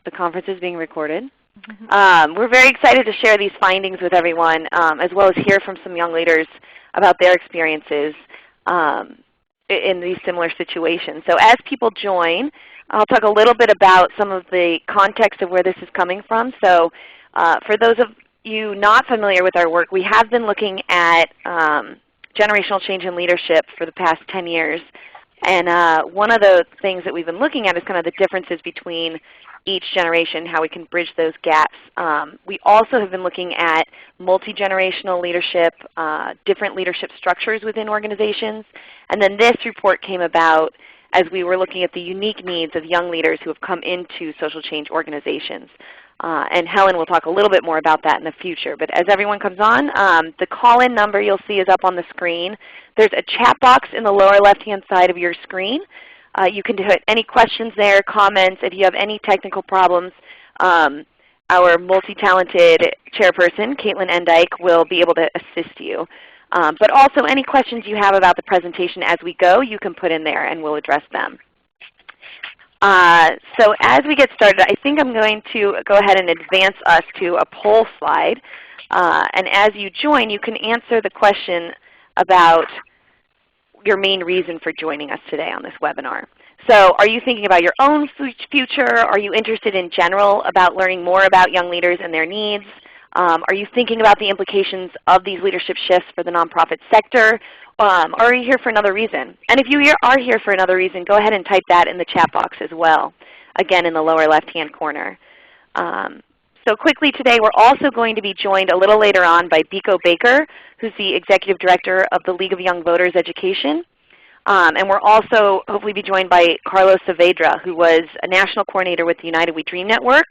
the conference is being recorded. We're very excited to share these findings with everyone, as well as hear from some young leaders about their experiences in these similar situations. So as people join, I'll talk a little bit about some of the context of where this is coming from. So for those of you not familiar with our work, we have been looking at generational change in leadership for the past 10 years. And one of the things that we've been looking at is kind of the differences between each generation, how we can bridge those gaps. We also have been looking at multi-generational leadership, different leadership structures within organizations. And then this report came about as we were looking at the unique needs of young leaders who have come into social change organizations. And Helen will talk a little bit more about that in the future. But as everyone comes on, the call-in number you'll see is up on the screen. There's a chat box in the lower left-hand side of your screen. You can put any questions there, comments. If you have any technical problems, our multi-talented chairperson, Caitlin Endyke, will be able to assist you. But also any questions you have about the presentation as we go, you can put in there and we'll address them. So as we get started, I think I'm going to go ahead and advance us to a poll slide. And as you join, you can answer the question about your main reason for joining us today on this webinar. So are you thinking about your own future? Are you interested in general about learning more about young leaders and their needs? Are you thinking about the implications of these leadership shifts for the nonprofit sector? Or are you here for another reason? And if you are here for another reason, go ahead and type that in the chat box as well, again in the lower left-hand corner. So quickly today, we're also going to be joined a little later on by Biko Baker, who's the Executive Director of the League of Young Voters Education. And we're also hopefully be joined by Carlos Saavedra, who was a National Coordinator with the United We Dream Network,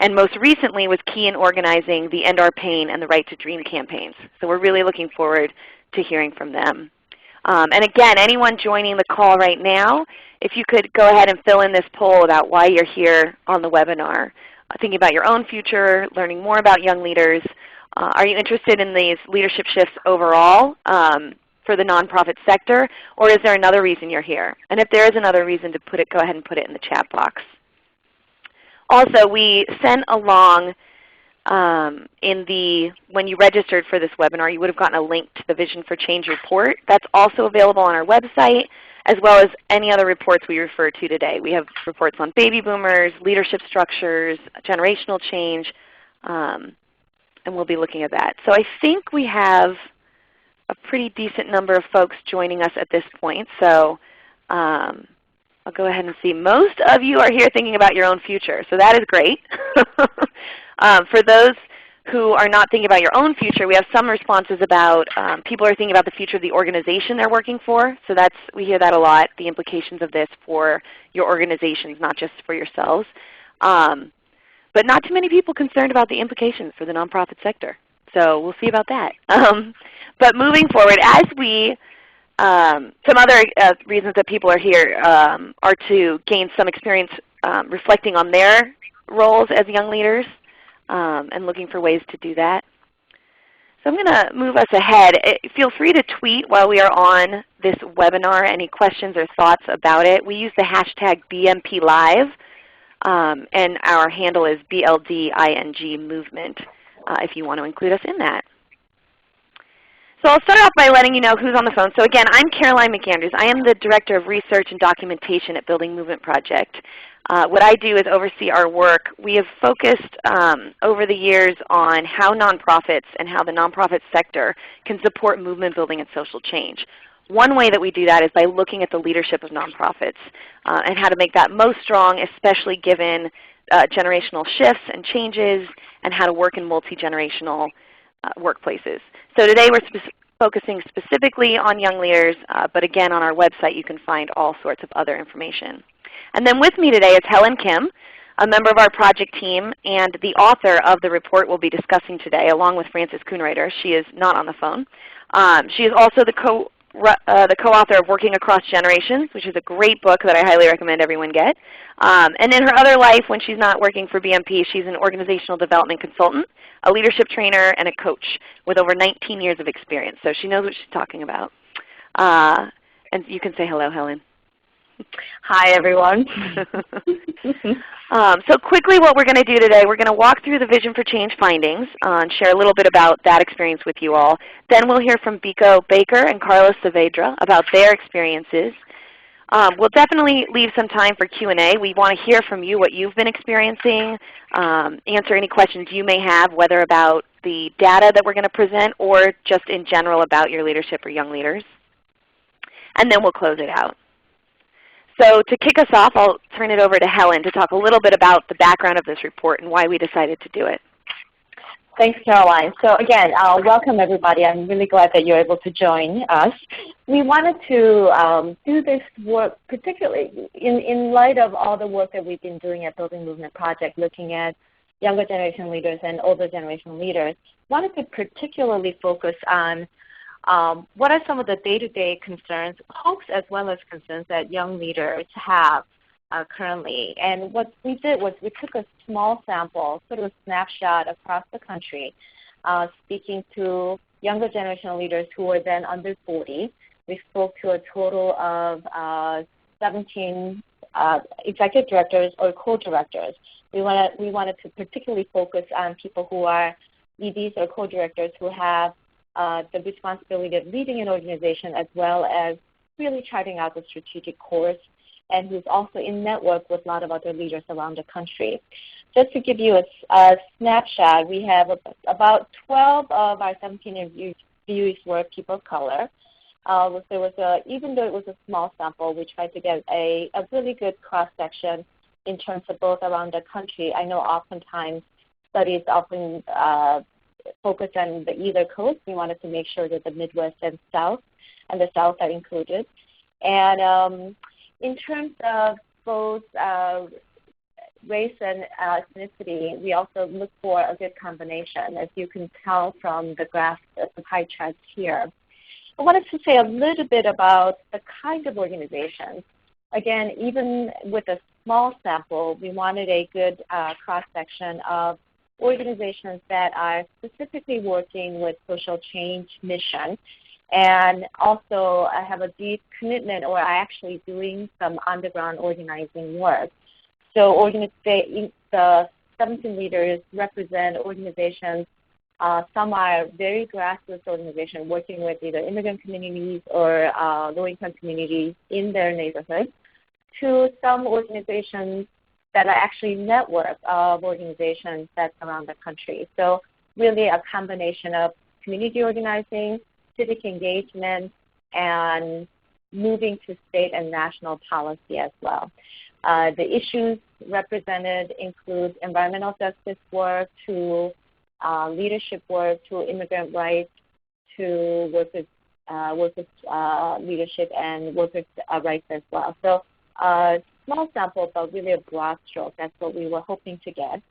and most recently was key in organizing the End Our Pain and the Right to Dream campaigns. So we're really looking forward to hearing from them. And again, anyone joining the call right now, if you could go ahead and fill in this poll about why you're here on the webinar. Thinking about your own future, learning more about young leaders. Are you interested in these leadership shifts overall for the nonprofit sector, or is there another reason you're here? And if there is another reason to put it, go ahead and put it in the chat box. Also, we sent along when you registered for this webinar, you would have gotten a link to the Vision for Change report. That's also available on our website, as well as any other reports we refer to today. We have reports on baby boomers, leadership structures, generational change, and we'll be looking at that. So I think we have a pretty decent number of folks joining us at this point. So I'll go ahead and see. Most of you are here thinking about your own future, so that is great. For those who are not thinking about your own future, we have some responses about people are thinking about the future of the organization they're working for. So we hear that a lot, the implications of this for your organizations, not just for yourselves. But not too many people concerned about the implications for the nonprofit sector. So we'll see about that. But moving forward, as we some other reasons that people are here are to gain some experience reflecting on their roles as young leaders and looking for ways to do that. So I'm going to move us ahead. Feel free to tweet while we are on this webinar any questions or thoughts about it. We use the hashtag BMPLive, and our handle is BLDING Movement if you want to include us in that. So I'll start off by letting you know who's on the phone. So again, I'm Caroline McAndrews. I am the Director of Research and Documentation at Building Movement Project. What I do is oversee our work. We have focused over the years on how nonprofits and how the nonprofit sector can support movement building and social change. One way that we do that is by looking at the leadership of nonprofits and how to make that most strong, especially given generational shifts and changes, and how to work in multi-generational workplaces. So today we're focusing specifically on young leaders, but again on our website you can find all sorts of other information. And then with me today is Helen Kim, a member of our project team and the author of the report we'll be discussing today, along with Frances Kuhnreiter. She is not on the phone. She is also the co-author of Working Across Generations, which is a great book that I highly recommend everyone get. And in her other life, when she's not working for BMP, she's an organizational development consultant, a leadership trainer, and a coach with over 19 years of experience. So she knows what she's talking about. And you can say hello, Helen. Hi, everyone. So quickly what we're going to do today, we're going to walk through the Vision for Change findings and share a little bit about that experience with you all. Then we'll hear from Biko Baker and Carlos Saavedra about their experiences. We'll definitely leave some time for Q&A. We want to hear from you what you've been experiencing, answer any questions you may have, whether about the data that we're going to present or just in general about your leadership or young leaders. And then we'll close it out. So to kick us off, I'll turn it over to Helen to talk a little bit about the background of this report and why we decided to do it. Thanks, Caroline. So again, welcome everybody. I'm really glad that you're able to join us. We wanted to do this work particularly in light of all the work that we've been doing at Building Movement Project, looking at younger generation leaders and older generation leaders. Wanted to particularly focus on what are some of the day-to-day concerns, hopes as well as concerns that young leaders have currently. And what we did was we took a small sample, sort of a snapshot across the country, speaking to younger generation leaders who were then under 40. We spoke to a total of 17 executive directors or co-directors. We wanted to particularly focus on people who are EDs or co-directors who have the responsibility of leading an organization as well as really charting out the strategic course, and who's also in network with a lot of other leaders around the country. Just to give you a snapshot, we have about 12 of our 17 interviewees were people of color. Even though it was a small sample, we tried to get a really good cross-section in terms of both around the country. I know oftentimes studies often focus on the either coast. We wanted to make sure that the Midwest and the South are included. And in terms of both race and ethnicity, we also look for a good combination, as you can tell from the graphs, the pie charts here. I wanted to say a little bit about the kind of organizations. Again, even with a small sample, we wanted a good cross-section of organizations that are specifically working with social change mission and also have a deep commitment or are actually doing some on-the-ground organizing work. So the 17 leaders represent organizations. Some are very grassroots organizations working with either immigrant communities or low-income communities in their neighborhoods, to some organizations that are actually network of organizations that's around the country. So really a combination of community organizing, civic engagement, and moving to state and national policy as well. The issues represented include environmental justice work, to leadership work, to immigrant rights, to workers' leadership and workers' rights as well. So small sample, but really a broad stroke. That's what we were hoping to get.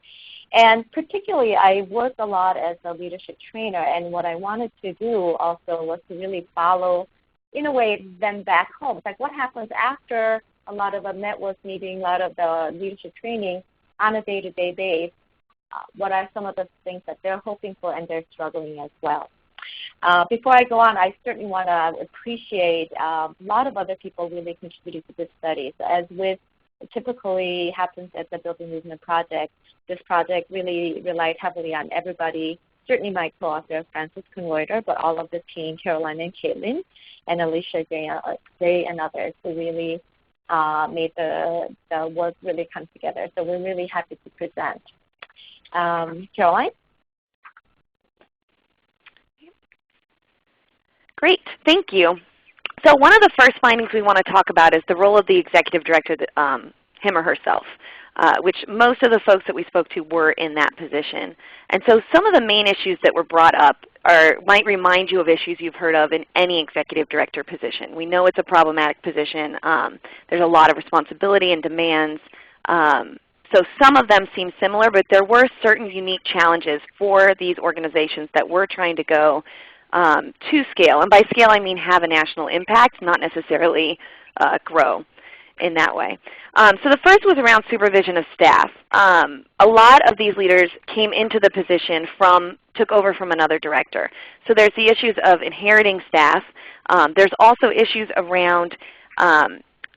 And particularly, I work a lot as a leadership trainer, and what I wanted to do also was to really follow, in a way, them back home. It's like what happens after a lot of the network meeting, a lot of the leadership training on a day-to-day basis. What are some of the things that they're hoping for and they're struggling as well. Before I go on, I certainly want to appreciate a lot of other people really contributed to this study. So as with typically happens at the Building Movement Project, this project really relied heavily on everybody, certainly my co-author, Francis Kunreuter, but all of the team, Caroline and Caitlin, and Alicia Gray and others, who really made the work really come together. So we're really happy to present. Caroline? Great, thank you. So one of the first findings we want to talk about is the role of the executive director, him or herself, which most of the folks that we spoke to were in that position. And so some of the main issues that were brought up might remind you of issues you've heard of in any executive director position. We know it's a problematic position. There's a lot of responsibility and demands. So some of them seem similar, but there were certain unique challenges for these organizations that we're trying to go to scale. And by scale, I mean have a national impact, not necessarily grow in that way. So the first was around supervision of staff. A lot of these leaders came into the position took over from another director. So there's the issues of inheriting staff. There's also issues around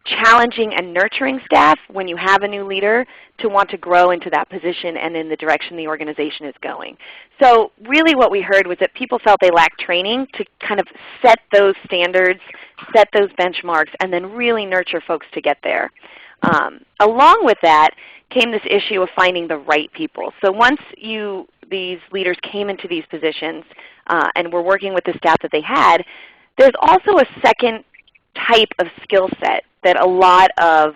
challenging and nurturing staff when you have a new leader to want to grow into that position and in the direction the organization is going. So really what we heard was that people felt they lacked training to kind of set those standards, set those benchmarks, and then really nurture folks to get there. Along with that came this issue of finding the right people. So once these leaders came into these positions and were working with the staff that they had, there's also a second type of skill set that a lot of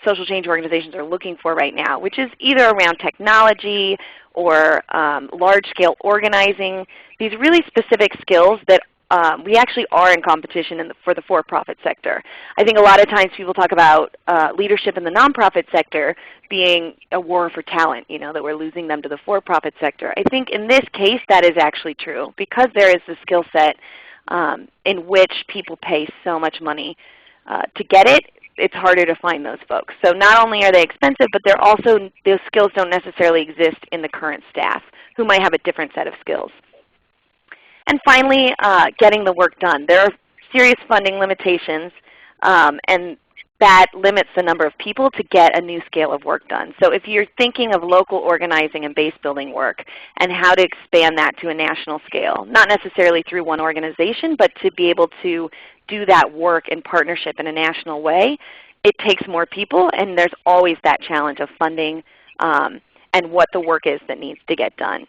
social change organizations are looking for right now, which is either around technology or large-scale organizing, these really specific skills that we actually are in competition for the for-profit sector. I think a lot of times people talk about leadership in the nonprofit sector being a war for talent, that we're losing them to the for-profit sector. I think in this case that is actually true because there is the skill set in which people pay so much money to get it. It's harder to find those folks. So not only are they expensive, but those skills don't necessarily exist in the current staff who might have a different set of skills. And finally, getting the work done. There are serious funding limitations, and that limits the number of people to get a new scale of work done. So if you're thinking of local organizing and base building work and how to expand that to a national scale, not necessarily through one organization, but to be able to do that work in partnership in a national way, it takes more people, and there's always that challenge of funding and what the work is that needs to get done.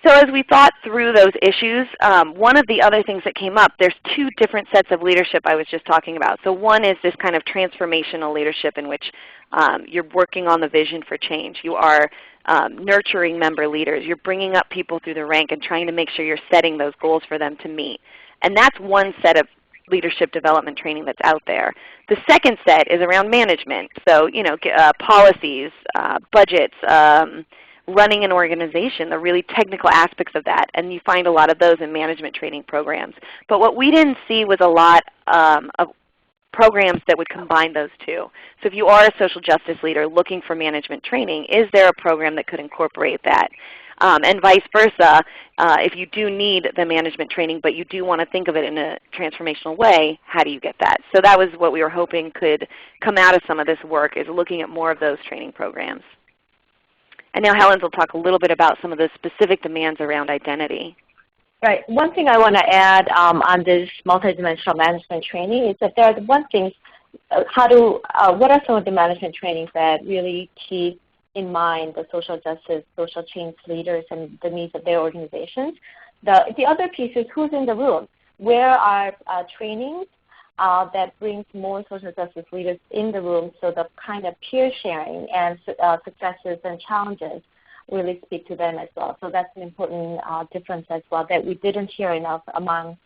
So as we thought through those issues, one of the other things that came up, there's two different sets of leadership I was just talking about. So one is this kind of transformational leadership in which you're working on the vision for change. You are nurturing member leaders. You're bringing up people through the rank and trying to make sure you're setting those goals for them to meet. And that's one set of leadership development training that's out there. The second set is around management. So policies, budgets, running an organization, the really technical aspects of that, and you find a lot of those in management training programs. But what we didn't see was a lot of programs that would combine those two. So if you are a social justice leader looking for management training, is there a program that could incorporate that? And vice versa, if you do need the management training but you do want to think of it in a transformational way, how do you get that? So that was what we were hoping could come out of some of this work, is looking at more of those training programs. And now Helen will talk a little bit about some of the specific demands around identity. Right. One thing I want to add on this multidimensional management training is that there are one thing, what are some of the management trainings that really keep in mind the social justice, social change leaders and the needs of their organizations? The other piece is who's in the room. Where are trainings that brings more social justice leaders in the room, so the kind of peer sharing and successes and challenges really speak to them as well. So that's an important difference as well that we didn't hear enough among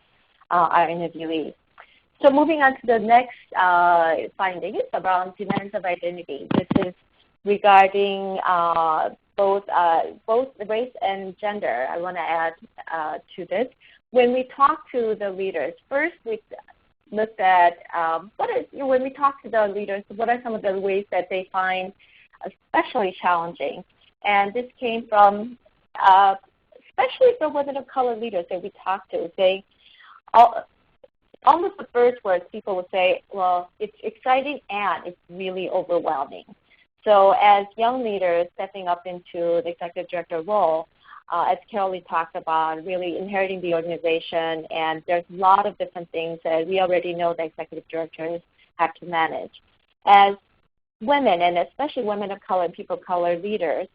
our interviewees. So moving on to the next findings around demands of identity. This is regarding both race and gender. I want to add to this. When we talk to the leaders, first we looked at when we talk to the leaders, what are some of the ways that they find especially challenging? And this came from, especially the women of color leaders that we talked to. They, almost the first words people would say, well, it's exciting and it's really overwhelming. So as young leaders stepping up into the executive director role, as Carolee talked about, really inheriting the organization, and there's a lot of different things that we already know the executive directors have to manage. As women, and especially women of color and people of color leaders,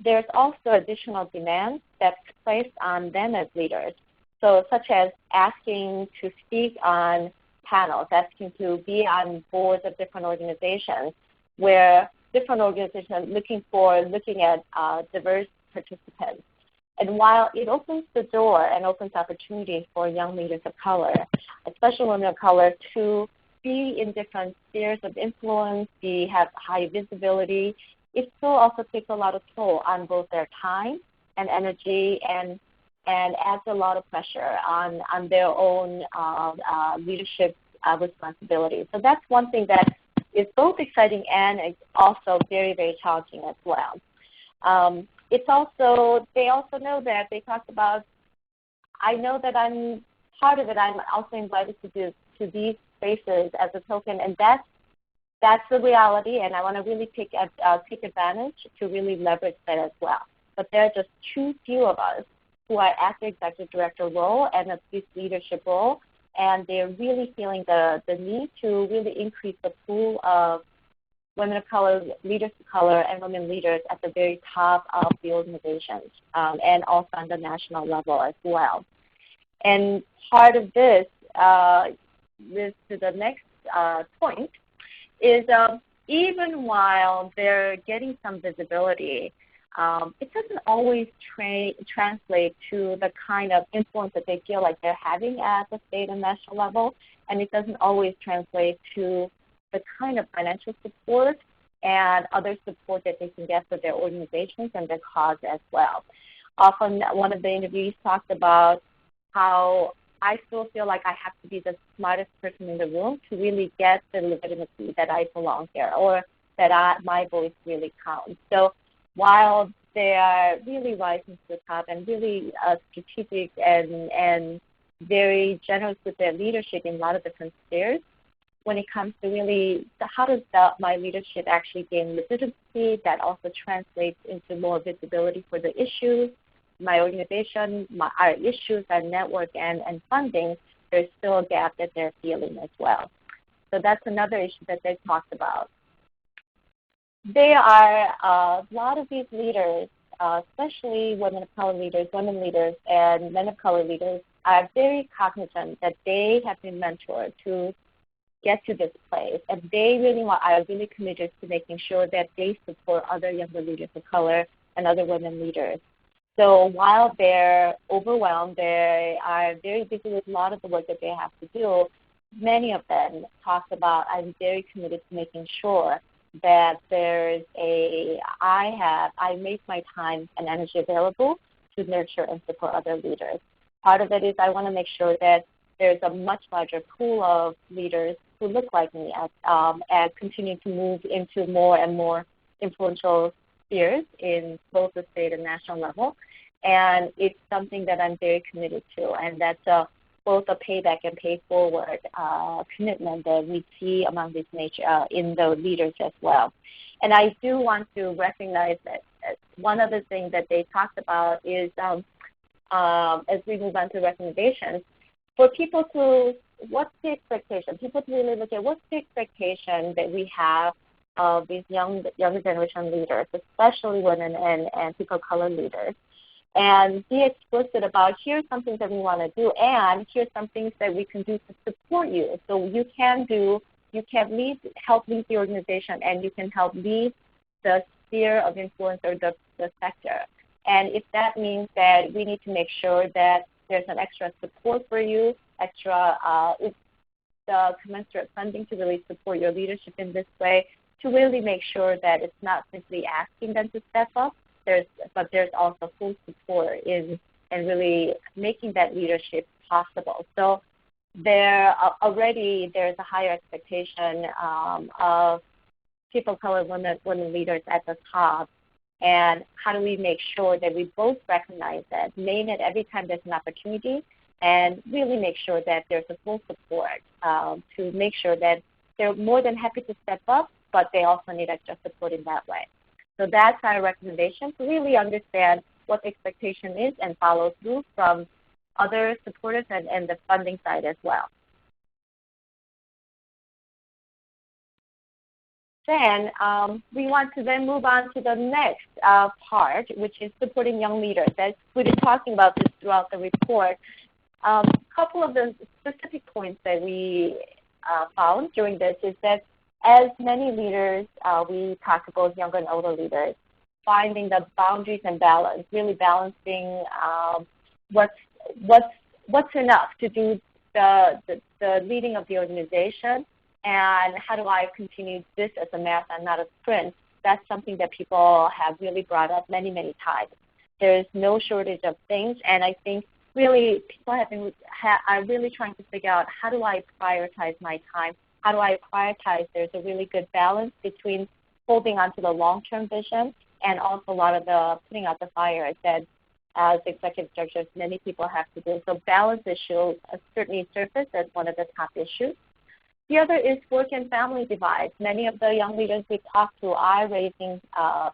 there's also additional demands that's placed on them as leaders. So such as asking to speak on panels, asking to be on boards of different organizations, where different organizations are looking at diverse participants. And while it opens the door and opens opportunities for young leaders of color, especially women of color, to be in different spheres of influence, have high visibility, it still also takes a lot of toll on both their time and energy, and adds a lot of pressure on their own leadership responsibilities. So that's one thing that is both exciting and it's also very, very challenging as well. They also know that they talked about, I know that I'm part of it. I'm also invited to these spaces as a token, and that's the reality, and I want to really take advantage to really leverage that as well. But there are just too few of us who are at the executive director role and at this leadership role, and they're really feeling the need to really increase the pool of women of color, leaders of color, and women leaders at the very top of the organizations, and also on the national level as well. And part of this, to the next point, is even while they're getting some visibility, it doesn't always translate to the kind of influence that they feel like they're having at the state and national level, and it doesn't always translate to the kind of financial support and other support that they can get for their organizations and their cause as well. Often one of the interviewees talked about how I still feel like I have to be the smartest person in the room to really get the legitimacy that I belong here, or that my voice really counts. So while they are really rising to the top and really strategic and very generous with their leadership in a lot of different spheres, when it comes to really how does my leadership actually gain legitimacy that also translates into more visibility for the issues, my organization, our issues, our network, and funding, there's still a gap that they're feeling as well. So that's another issue that they talked about. There are a lot of these leaders, especially women of color leaders, women leaders, and men of color leaders, are very cognizant that they have been mentored to get to this place, and they really are really committed to making sure that they support other younger leaders of color and other women leaders. So while they're overwhelmed, they are very busy with a lot of the work that they have to do, many of them talk about, I'm very committed to making sure that there's I make my time and energy available to nurture and support other leaders. Part of it is I want to make sure that there's a much larger pool of leaders who look like me as continue to move into more and more influential spheres in both the state and national level. And it's something that I'm very committed to, and that's both a payback and pay forward commitment that we see among these in the leaders as well. And I do want to recognize that one other thing that they talked about is as we move on to recommendations, for people to, what's the expectation? People to really look at what's the expectation that we have of these younger generation leaders, especially women and people of color leaders, and be explicit about here's some things that we want to do, and here's some things that we can do to support you. So you can help lead the organization, and you can help lead the sphere of influence or the sector. And if that means that we need to make sure that there's an extra support for you, the commensurate funding to really support your leadership in this way, to really make sure that it's not simply asking them to step up, but there's also full support in really making that leadership possible. So there's a higher expectation of people of color, women leaders at the top. And how do we make sure that we both recognize that, name it every time there's an opportunity, and really make sure that there's a full support to make sure that they're more than happy to step up, but they also need extra support in that way. So that's our recommendation, to really understand what the expectation is and follow through from other supporters and the funding side as well. Then we want to then move on to the next part, which is supporting young leaders. We've been talking about this throughout the report. A couple of the specific points that we found during this is that as many leaders, we talk about younger and older leaders, finding the boundaries and balance, really balancing what's enough to do the leading of the organization, and how do I continue this as a marathon, not a sprint. That's something that people have really brought up many, many times. There's no shortage of things, and I think really people are really trying to figure out, how do I prioritize my time? How do I prioritize? There's a really good balance between holding on to the long-term vision and also a lot of the putting out the fire that as executive directors many people have to do. So balance issues certainly surface as one of the top issues. The other is work and family divide. Many of the young leaders we talk to are raising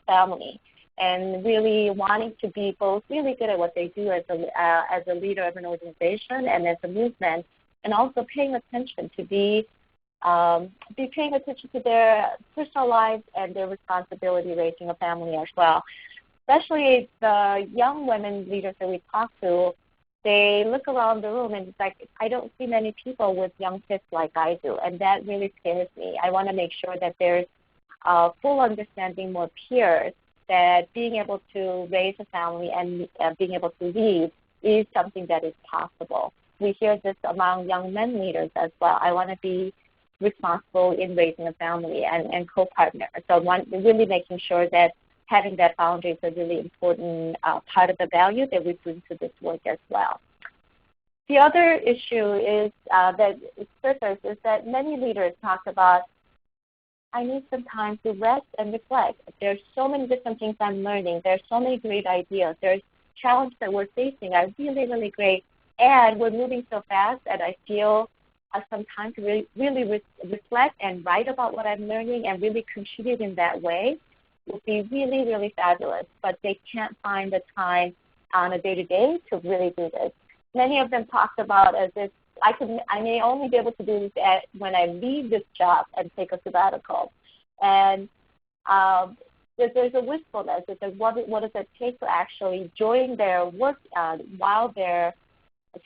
family and really wanting to be both really good at what they do as a leader of an organization and as a movement, and also paying attention to be paying attention to their personal lives and their responsibility raising a family as well. Especially the young women leaders that we talk to, they look around the room and it's like, I don't see many people with young kids like I do, and that really scares me. I want to make sure that there's full understanding, more peers, that being able to raise a family and being able to lead is something that is possible. We hear this among young men leaders as well. I want to be responsible in raising a family and co-partner. So really making sure that having that boundary is a really important part of the value that we bring to this work as well. The other issue is that surfaces is that many leaders talk about, I need some time to rest and reflect. There's so many different things I'm learning. There's so many great ideas. There's challenges that we're facing are really, really great. And we're moving so fast that I feel some time to really reflect and write about what I'm learning and really contribute in that way would be really, really fabulous. But they can't find the time on a day-to-day to really do this. Many of them talked about as if I may only be able to do this when I leave this job and take a sabbatical. And there's a wistfulness. It's like, what does it take to actually join their work while they're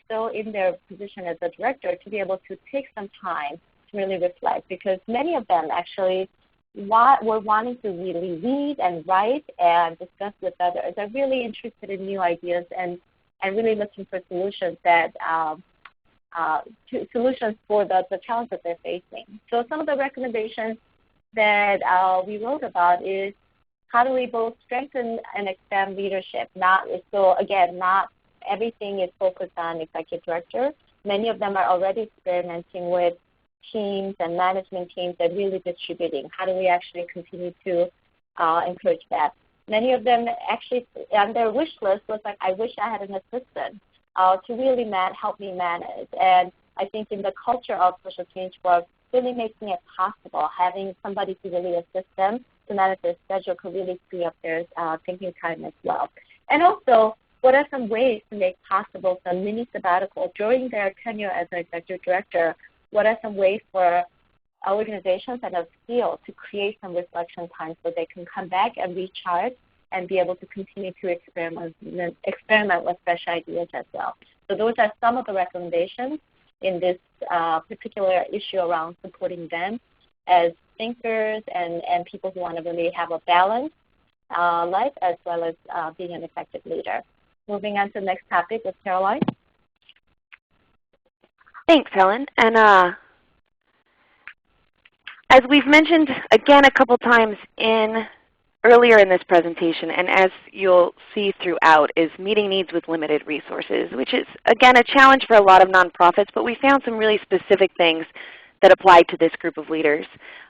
still in their position as a director, to be able to take some time to really reflect, because many of them actually were wanting to really read and write and discuss with others. They're really interested in new ideas and really looking for solutions that solutions for the challenges that they're facing. So some of the recommendations that we wrote about is how do we both strengthen and expand leadership? Not everything is focused on executive director. Many of them are already experimenting with teams and management teams that really distributing. How do we actually continue to encourage that? Many of them actually, on their wish list was like, I wish I had an assistant to really help me manage. And I think in the culture of social change work, really making it possible, having somebody to really assist them to manage their schedule could really free up their thinking time as well. And also, what are some ways to make possible some mini sabbatical during their tenure as an executive director? What are some ways for organizations and of field to create some reflection time so they can come back and recharge and be able to continue to experiment with fresh ideas as well? So those are some of the recommendations in this particular issue around supporting them as thinkers and people who want to really have a balanced life as well as being an effective leader. Moving on to the next topic with Caroline. Thanks, Helen. And as we've mentioned again a couple times earlier in this presentation, and as you'll see throughout, is meeting needs with limited resources, which is, again, a challenge for a lot of nonprofits, but we found some really specific things that apply to this group of leaders.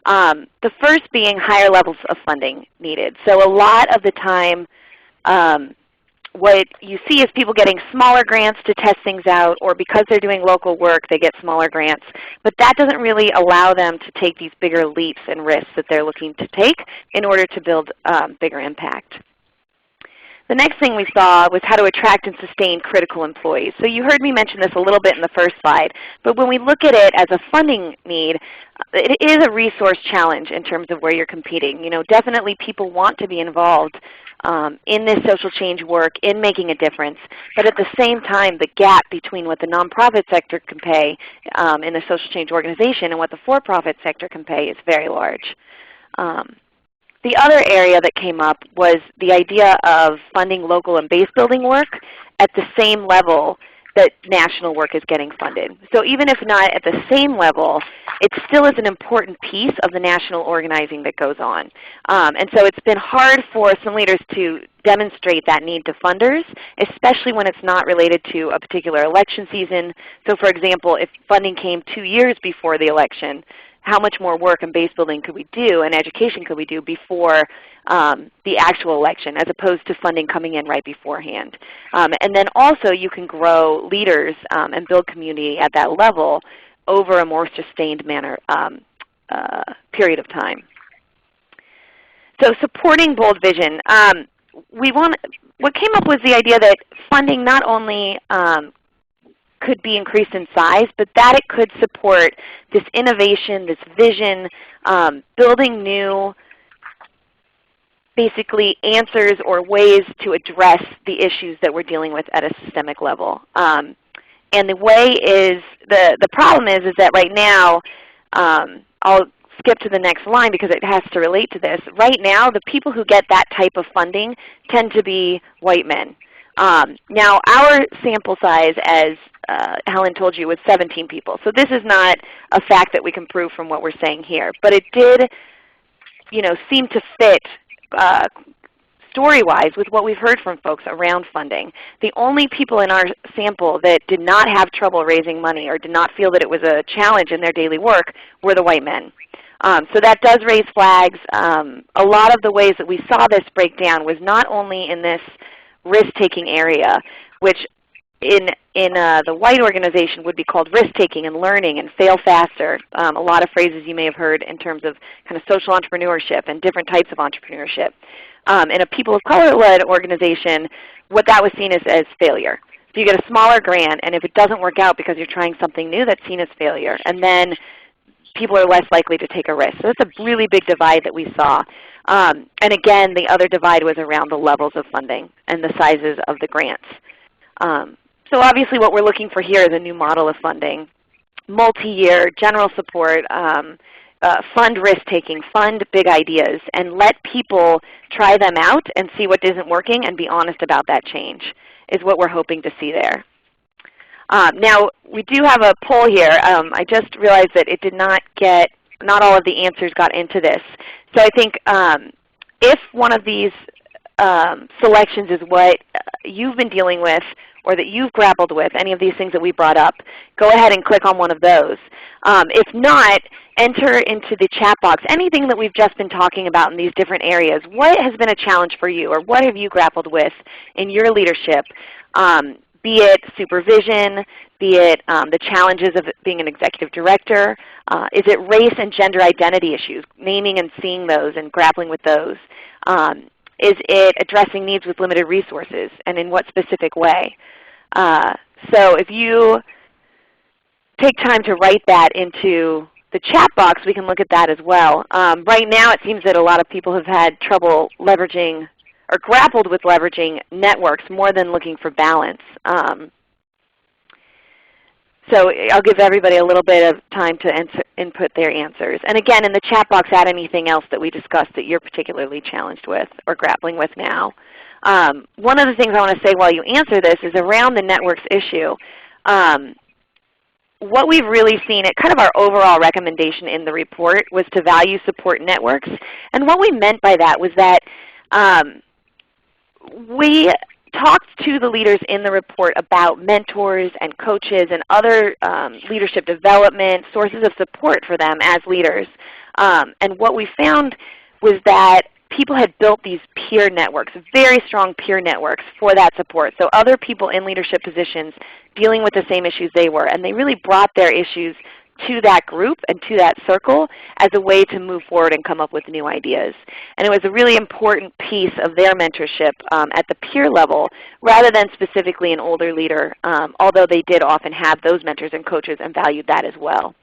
The first being higher levels of funding needed. So a lot of the time, what you see is people getting smaller grants to test things out, or because they're doing local work, they get smaller grants. But that doesn't really allow them to take these bigger leaps and risks that they're looking to take in order to build bigger impact. The next thing we saw was how to attract and sustain critical employees. So you heard me mention this a little bit in the first slide, but when we look at it as a funding need, it is a resource challenge in terms of where you're competing. You know, definitely people want to be involved in this social change work, in making a difference, but at the same time, the gap between what the nonprofit sector can pay in the social change organization and what the for-profit sector can pay is very large. The other area that came up was the idea of funding local and base building work at the same level that national work is getting funded. So even if not at the same level, it still is an important piece of the national organizing that goes on. And so it's been hard for some leaders to demonstrate that need to funders, especially when it's not related to a particular election season. So for example, if funding came 2 years before the election, how much more work and base building could we do and education could we do before the actual election, as opposed to funding coming in right beforehand. And then also you can grow leaders and build community at that level over a more sustained period of time. So supporting bold vision. What came up was the idea that funding not only could be increased in size, but that it could support this innovation, this vision, building new basically answers or ways to address the issues that we're dealing with at a systemic level. And the way is, the problem is that right now, I'll skip to the next line because it has to relate to this. Right now, the people who get that type of funding tend to be white men. Now, our sample size, as Helen told you, was 17 people. So this is not a fact that we can prove from what we're saying here. But it did seem to fit story-wise with what we've heard from folks around funding. The only people in our sample that did not have trouble raising money or did not feel that it was a challenge in their daily work were the white men. So that does raise flags. A lot of the ways that we saw this break down was not only in this risk-taking area, which in the white organization would be called risk-taking and learning and fail faster, a lot of phrases you may have heard in terms of kind of social entrepreneurship and different types of entrepreneurship. In a people of color-led organization, what that was seen as failure. So you get a smaller grant, and if it doesn't work out because you're trying something new, that's seen as failure. And then people are less likely to take a risk. So that's a really big divide that we saw. And again, the other divide was around the levels of funding and the sizes of the grants. So obviously what we're looking for here is a new model of funding, multi-year, general support, fund risk-taking, fund big ideas, and let people try them out and see what isn't working and be honest about that change is what we're hoping to see there. Now, we do have a poll here. I just realized that it did not get, not all of the answers got into this. So I think if one of these selections is what you've been dealing with or that you've grappled with, any of these things that we brought up, go ahead and click on one of those. If not, enter into the chat box anything that we've just been talking about in these different areas. What has been a challenge for you, or what have you grappled with in your leadership? Be it supervision, be it the challenges of being an executive director. Is it race and gender identity issues, naming and seeing those and grappling with those? Is it addressing needs with limited resources, and in what specific way? So if you take time to write that into the chat box, we can look at that as well. Right now it seems that a lot of people have had trouble leveraging or grappled with leveraging networks more than looking for balance. So I'll give everybody a little bit of time to input their answers. And again, in the chat box, add anything else that we discussed that you're particularly challenged with or grappling with now. One of the things I want to say while you answer this is around the networks issue. What we've really seen, kind of our overall recommendation in the report was to value support networks. And what we meant by that was that we talked to the leaders in the report about mentors and coaches and other leadership development, sources of support for them as leaders. And what we found was that people had built these peer networks, very strong peer networks for that support. So other people in leadership positions dealing with the same issues they were, and they really brought their issues to that group and to that circle as a way to move forward and come up with new ideas. And it was a really important piece of their mentorship at the peer level rather than specifically an older leader, although they did often have those mentors and coaches and valued that as well.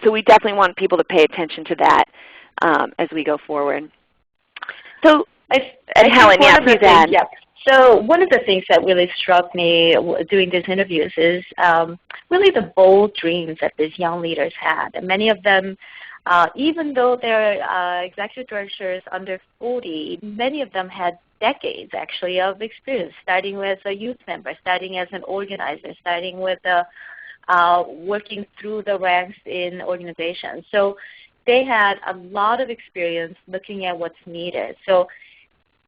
So we definitely want people to pay attention to that as we go forward. So, Helen, yeah, please add. Yeah. So one of the things that really struck me doing these interviews is really the bold dreams that these young leaders had. And many of them, even though they're executive directors under 40, many of them had decades actually of experience, starting with a youth member, starting as an organizer, starting with working through the ranks in organizations. So they had a lot of experience looking at what's needed. So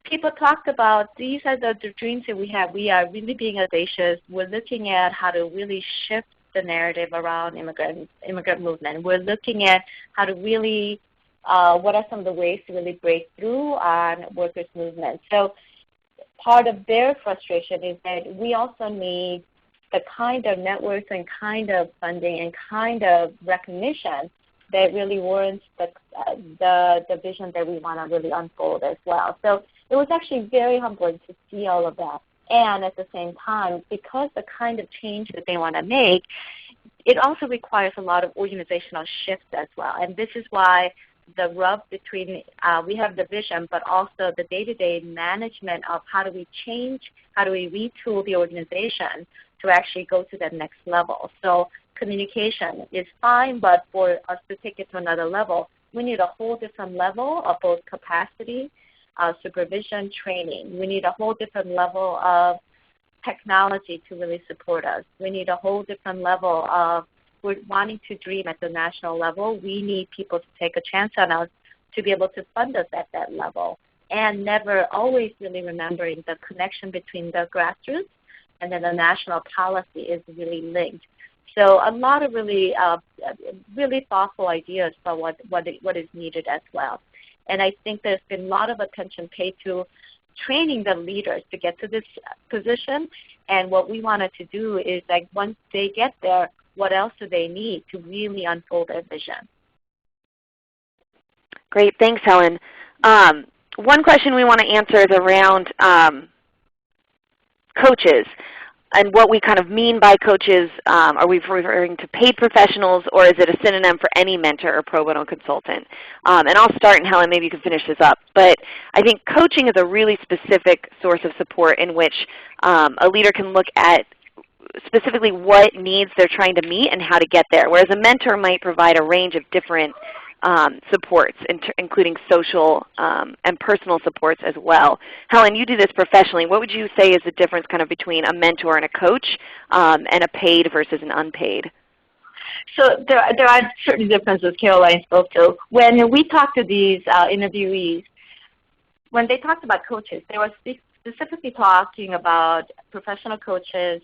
people talked about these are the dreams that we have. We are really being audacious. We're looking at how to really shift the narrative around immigrant movement. We're looking at how to really, what are some of the ways to really break through on workers' movement. So part of their frustration is that we also need the kind of networks and kind of funding and kind of recognition that really warrants the vision that we want to really unfold as well. So it was actually very humbling to see all of that. And at the same time, because the kind of change that they want to make, it also requires a lot of organizational shifts as well. And this is why the rub between, we have the vision, but also the day-to-day management of how do we change, how do we retool the organization to actually go to that next level. So communication is fine, but for us to take it to another level, we need a whole different level of both capacity, supervision, training. We need a whole different level of technology to really support us. We need a whole different level of, we're wanting to dream at the national level. We need people to take a chance on us to be able to fund us at that level, and never always really remembering the connection between the grassroots and then the national policy is really linked. So a lot of really, really thoughtful ideas about what is needed as well. And I think there's been a lot of attention paid to training the leaders to get to this position. And what we wanted to do is, like, once they get there, what else do they need to really unfold their vision? Great. Thanks, Helen. One question we want to answer is around coaches and what we kind of mean by coaches. Are we referring to paid professionals, or is it a synonym for any mentor or pro bono consultant? And I'll start, and Helen, maybe you can finish this up. But I think coaching is a really specific source of support in which a leader can look at specifically what needs they're trying to meet and how to get there, whereas a mentor might provide a range of different supports, including social and personal supports as well. Helen, you do this professionally. What would you say is the difference kind of between a mentor and a coach and a paid versus an unpaid? So there are certain differences Caroline spoke to. When we talked to these interviewees, when they talked about coaches, they were specifically talking about professional coaches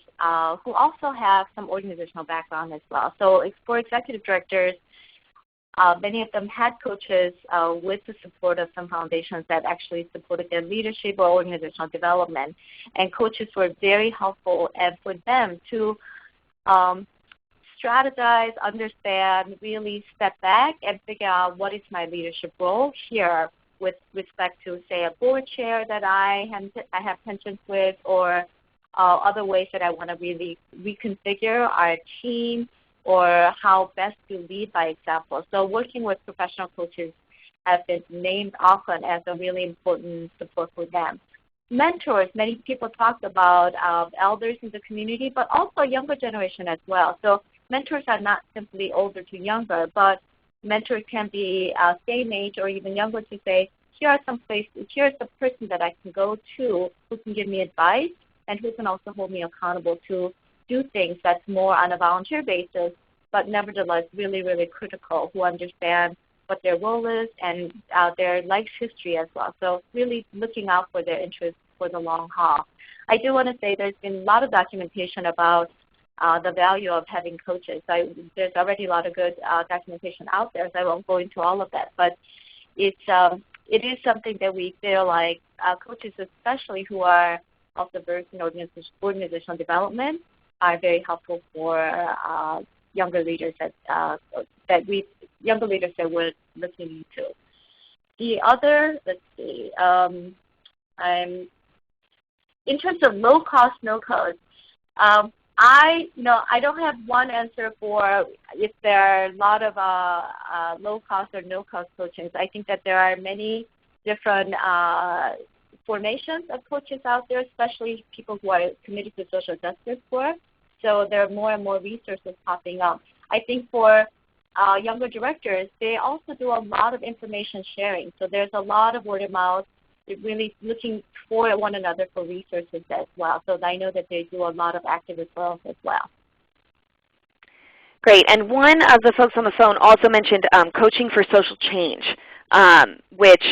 who also have some organizational background as well. So for executive directors, many of them had coaches with the support of some foundations that actually supported their leadership or organizational development. And coaches were very helpful, and for them to strategize, understand, really step back and figure out what is my leadership role here with respect to, say, a board chair that I have pensions with, or other ways that I want to really reconfigure our team, or how best to lead by example. So working with professional coaches have been named often as a really important support for them. Mentors, many people talked about elders in the community, but also younger generation as well. So mentors are not simply older to younger, but mentors can be same age or even younger, to say, here are some places, here's the person that I can go to who can give me advice and who can also hold me accountable to do things that's more on a volunteer basis, but nevertheless really, really critical, who understand what their role is and their life history as well. So really looking out for their interests for the long haul. I do want to say there's been a lot of documentation about the value of having coaches. There's already a lot of good documentation out there, so I won't go into all of that. But it is something that we feel like coaches, especially who are also versed in organizational development, are very helpful for younger leaders younger leaders that we're looking to. The other, let's see, in terms of low cost, no cost, I don't have one answer for if there are a lot of low cost or no cost coaches. I think that there are many different formations of coaches out there, especially people who are committed to social justice work. So there are more and more resources popping up. I think for younger directors, they also do a lot of information sharing. So there's a lot of word of mouth. They're really looking for one another for resources as well. So I know that they do a lot of active referrals as well. Great. And one of the folks on the phone also mentioned coaching for social change, which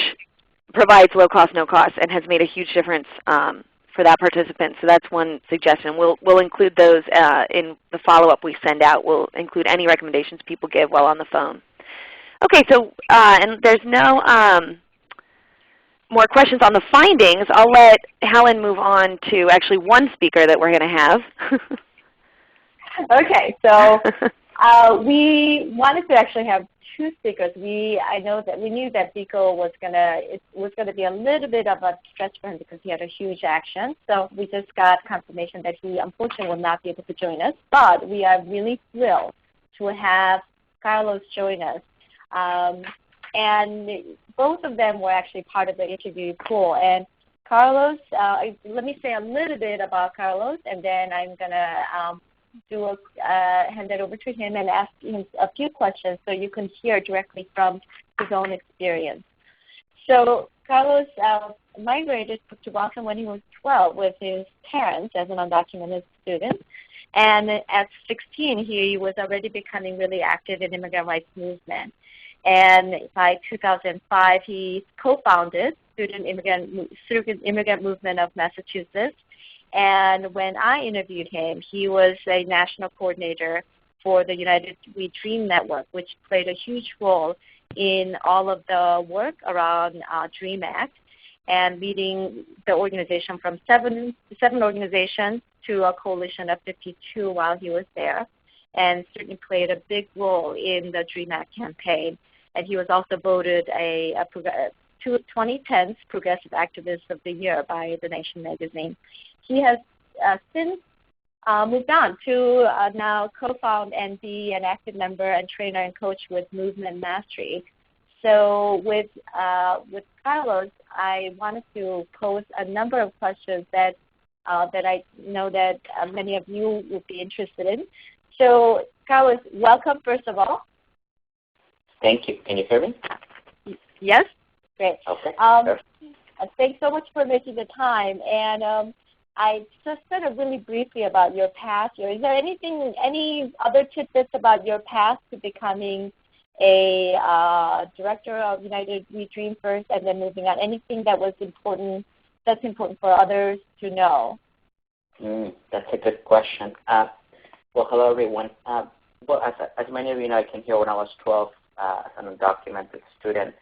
provides low cost, no cost, and has made a huge difference for that participant. So that's one suggestion. We'll include those in the follow-up we send out. We'll include any recommendations people give while on the phone. Okay, so and there's no more questions on the findings. I'll let Helen move on to actually one speaker that we're going to have. Okay, so we wanted to actually have two speakers. I know that we knew that Biko was gonna be a little bit of a stretch for him because he had a huge action. So we just got confirmation that he unfortunately will not be able to join us. But we are really thrilled to have Carlos join us. And both of them were actually part of the interview pool. And Carlos, let me say a little bit about Carlos, and then I'm gonna hand it over to him and ask him a few questions so you can hear directly from his own experience. So Carlos migrated to Boston when he was 12 with his parents as an undocumented student. And at 16, he was already becoming really active in immigrant rights movement. And by 2005, he co-founded Student Immigrant Movement of Massachusetts. And when I interviewed him, he was a national coordinator for the United We Dream Network, which played a huge role in all of the work around DREAM Act and leading the organization from seven organizations to a coalition of 52 while he was there, and certainly played a big role in the DREAM Act campaign. And he was also voted a 2010's Progressive Activist of the Year by The Nation magazine. He has since moved on to now co-found and be an active member and trainer and coach with Movement Mastery. So with Carlos, I wanted to pose a number of questions that I know that many of you would be interested in. So Carlos, welcome first of all. Thank you. Can you hear me? Yes? Great. Okay. Thanks so much for making the time. And I just said really briefly about your past. Is there any other tidbits about your path to becoming a director of United We Dream first and then moving on? Anything that's important for others to know? That's a good question. Well, hello, everyone. Well, as many of you know, I came here when I was 12 as an undocumented student.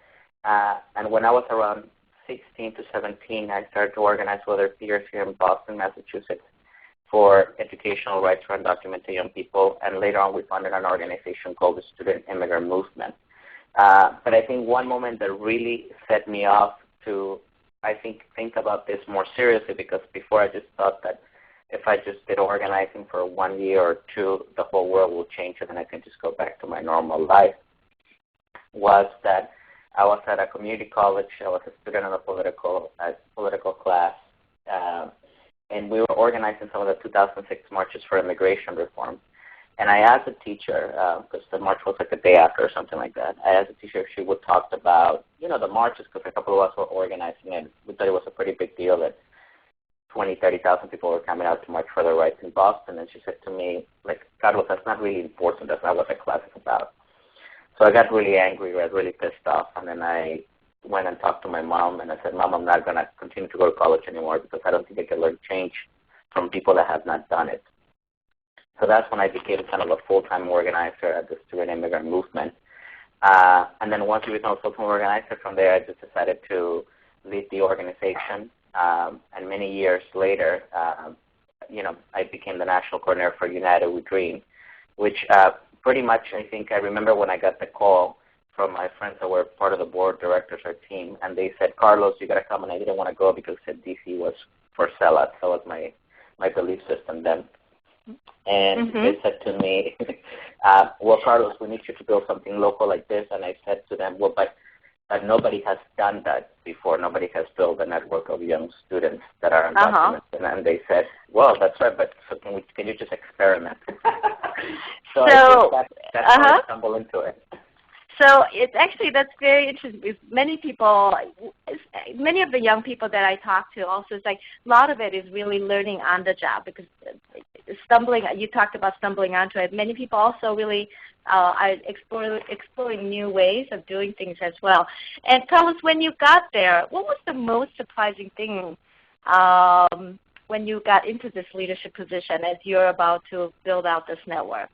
And when I was around 16 to 17, I started to organize with other peers here in Boston, Massachusetts, for educational rights for undocumented young people. And later on, we founded an organization called the Student Immigrant Movement. But I think one moment that really set me off to, I think about this more seriously, because before I just thought that if I just did organizing for 1 year or two, the whole world will change and then I can just go back to my normal life, was that I was at a community college. I was a student in a political class, and we were organizing some of the 2006 marches for immigration reform. And I asked the teacher, because the march was like a day after or something like that, I asked the teacher if she would talk about, the marches, because a couple of us were organizing it. We thought it was a pretty big deal that 20,000, 30,000 people were coming out to march for their rights in Boston. And she said to me, Carlos, that's not really important. That's not what the class is about. So I got really angry, I got really pissed off, and then I went and talked to my mom, and I said, Mom, I'm not going to continue to go to college anymore because I don't think I can learn change from people that have not done it. So that's when I became kind of a full-time organizer at the Student Immigrant Movement. And then once we became a full-time organizer, from there I just decided to lead the organization. And many years later, I became the national coordinator for United We Dream, which pretty much, I think I remember when I got the call from my friends that were part of the board directors, our team, and they said, Carlos, you got to come, and I didn't want to go because they said DC was for sellouts. That was my belief system then. And they said to me, well, Carlos, we need you to build something local like this. And I said to them, well, but nobody has done that before. Nobody has built a network of young students that are undocumented. And they said, well, that's right, but so can you just experiment? So I think that's how I stumbled into it. So that's very interesting. Many of the young people that I talk to also, it's like a lot of it is really learning on the job, because you talked about stumbling onto it. Many people also really are exploring new ways of doing things as well. And Carlos, when you got there, what was the most surprising thing when you got into this leadership position as you're about to build out this network?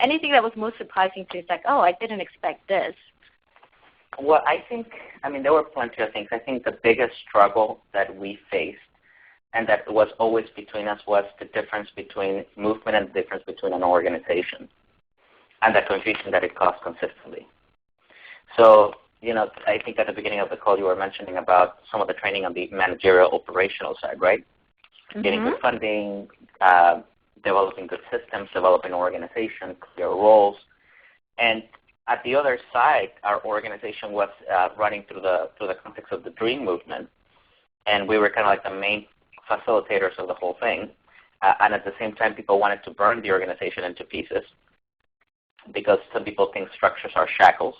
Anything that was most surprising to you? It's like, oh, I didn't expect this. Well, there were plenty of things. I think the biggest struggle that we faced and that was always between us was the difference between movement and the difference between an organization, and the confusion that it caused consistently. So, I think at the beginning of the call you were mentioning about some of the training on the managerial operational side, right? Mm-hmm. Getting good funding, developing good systems, developing organization, clear roles. And at the other side, our organization was running through the context of the DREAM movement, and we were kind of like the main facilitators of the whole thing. And at the same time, people wanted to burn the organization into pieces because some people think structures are shackles.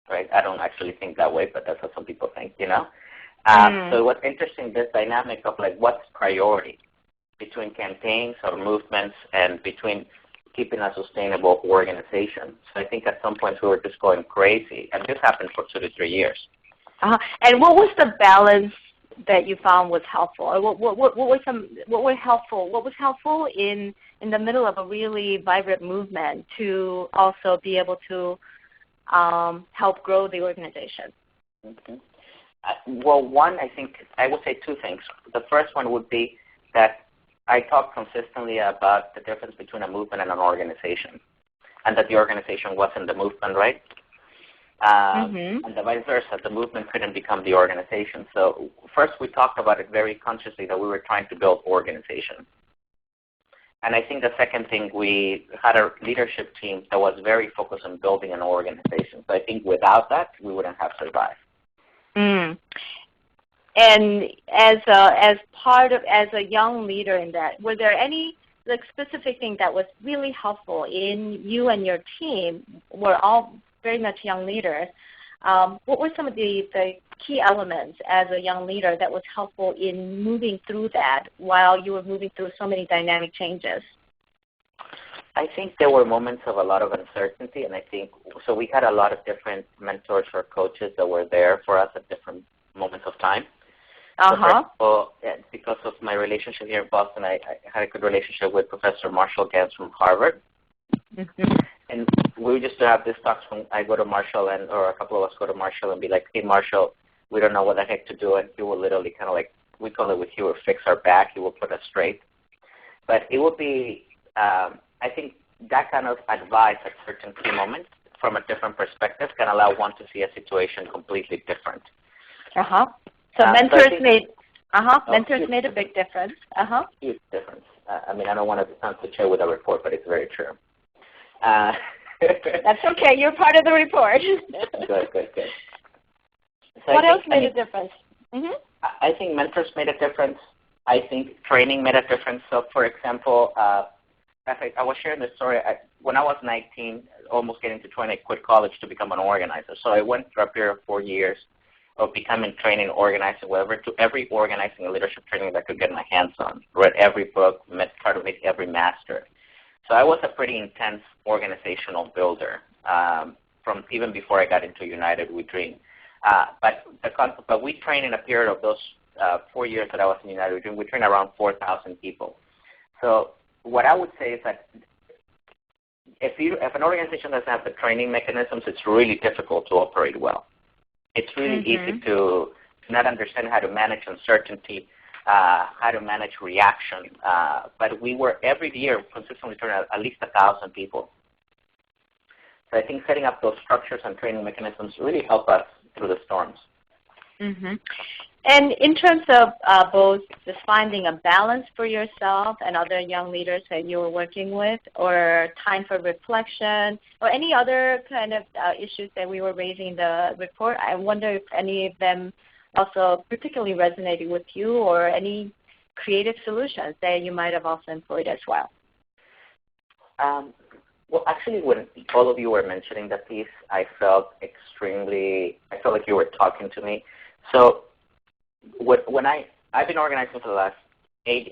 Right? I don't actually think that way, but that's what some people think, So it was interesting, this dynamic of like what's priority between campaigns or movements and between keeping a sustainable organization. So I think at some points we were just going crazy, and this happened for 2 to 3 years. And what was the balance that you found was helpful? What was helpful in the middle of a really vibrant movement to also be able to help grow the organization? Okay. Well, one, I think I would say 2 things. The first one would be that I talk consistently about the difference between a movement and an organization, and that the organization wasn't the movement, right? And the vice versa, the movement couldn't become the organization. So first we talked about it very consciously that we were trying to build organization. And I think the second thing, we had a leadership team that was very focused on building an organization. So I think without that, we wouldn't have survived. And as a young leader in that, were there any specific thing that was really helpful in you and your team? We're all very much young leaders. What were some of the key elements as a young leader that was helpful in moving through that while you were moving through so many dynamic changes? I think there were moments of a lot of uncertainty, and I think, so we had a lot of different mentors or coaches that were there for us at different moments of time. So first of all, because of my relationship here in Boston, I had a good relationship with Professor Marshall Gantz from Harvard. And we used to have these talks when I go to Marshall, or a couple of us go to Marshall and be like, hey, Marshall, we don't know what the heck to do. And he will literally kind of like, we call it with humor, fix our back. He will put us straight. But it would be, I think that kind of advice at certain key moments from a different perspective can allow one to see a situation completely different. So mentors made a big difference. Huge difference. I mean, I don't want to sound cliche with a report, but it's very true. That's okay. You're part of the report. Good. So what else made a difference? I think mentors made a difference. I think training made a difference. So, for example, I was sharing this story. When I was 19, almost getting to 20, I quit college to become an organizer. So I went through a period of 4 years of becoming, training, organizing, whatever, to every organizing and leadership training that I could get my hands on. Read every book, tried to make every master. So I was a pretty intense organizational builder from even before I got into United We Dream. But we trained in a period of those 4 years that I was in United We Dream. We trained around 4,000 people. So what I would say is that if an organization doesn't have the training mechanisms, it's really difficult to operate well. It's really easy to not understand how to manage uncertainty, how to manage reaction. But we were every year consistently training at least 1,000 people. So I think setting up those structures and training mechanisms really help us through the storms. And in terms of both just finding a balance for yourself and other young leaders that you were working with, or time for reflection, or any other kind of issues that we were raising in the report, I wonder if any of them also particularly resonated with you, or any creative solutions that you might have also employed as well. Well, actually, when all of you were mentioning the piece, I felt like you were talking to me. So when I've been organizing for the last 8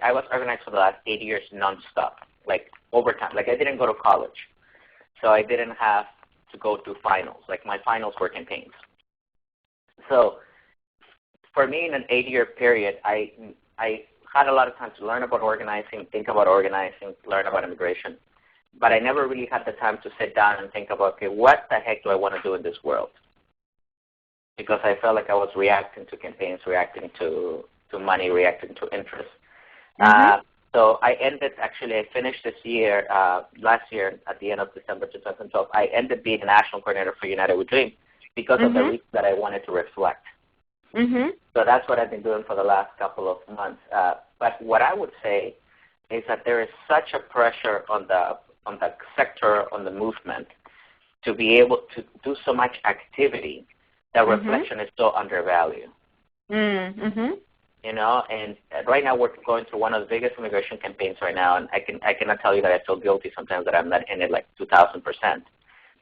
years nonstop, like overtime. Like I didn't go to college, so I didn't have to go to finals. Like my finals were campaigns. So for me, in an 8-year period, I had a lot of time to learn about organizing, think about organizing, learn about immigration. But I never really had the time to sit down and think about, okay, what the heck do I want to do in this world? Because I felt like I was reacting to campaigns, reacting to money, reacting to interest. So I finished this year, last year at the end of December 2012, I ended being a national coordinator for United We Dream because of the reason that I wanted to reflect. So that's what I've been doing for the last couple of months. But what I would say is that there is such a pressure on the sector, on the movement, to be able to do so much activity that reflection is so undervalued. You know, and right now we're going through one of the biggest immigration campaigns right now, and I cannot tell you that I feel guilty sometimes that I'm not in it like 2,000%.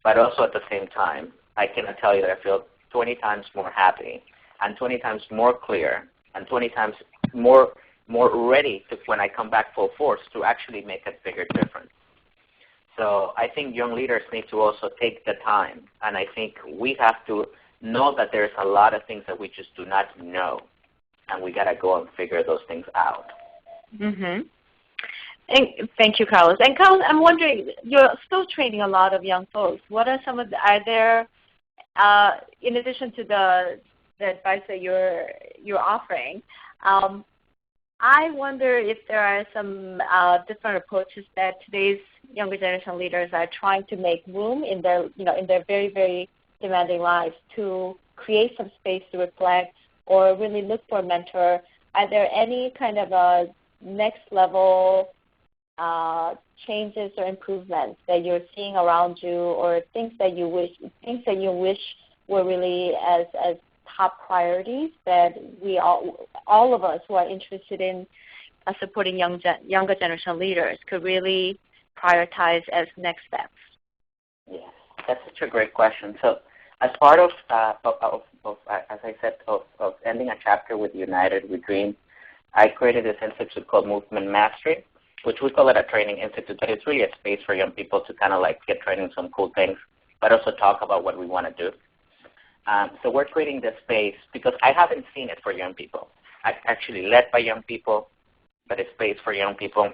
But also at the same time, I cannot tell you that I feel 20 times more happy and 20 times more clear and 20 times more ready to, when I come back full force, to actually make a bigger difference. So I think young leaders need to also take the time, and I think we have to know that there's a lot of things that we just do not know, and we got to go and figure those things out. And thank you, Carlos. And Carlos, I'm wondering, you're still training a lot of young folks. What are some of are there, in addition to the advice that you're offering, I wonder if there are some different approaches that today's younger generation leaders are trying to make room in their, in their very, very demanding lives to create some space to reflect or really look for a mentor. Are there any kind of next level changes or improvements that you're seeing around you, or things that you wish were really as top priorities that we all of us who are interested in supporting younger generation leaders could really prioritize as next steps? Yes, that's such a great question. So as part of as I said, of ending a chapter with United We Dream, I created this institute called Movement Mastery, which we call it a training institute, but it's really a space for young people to kind of like get trained in some cool things, but also talk about what we want to do. So we're creating this space because I haven't seen it for young people. I actually led by young people, but a space for young people.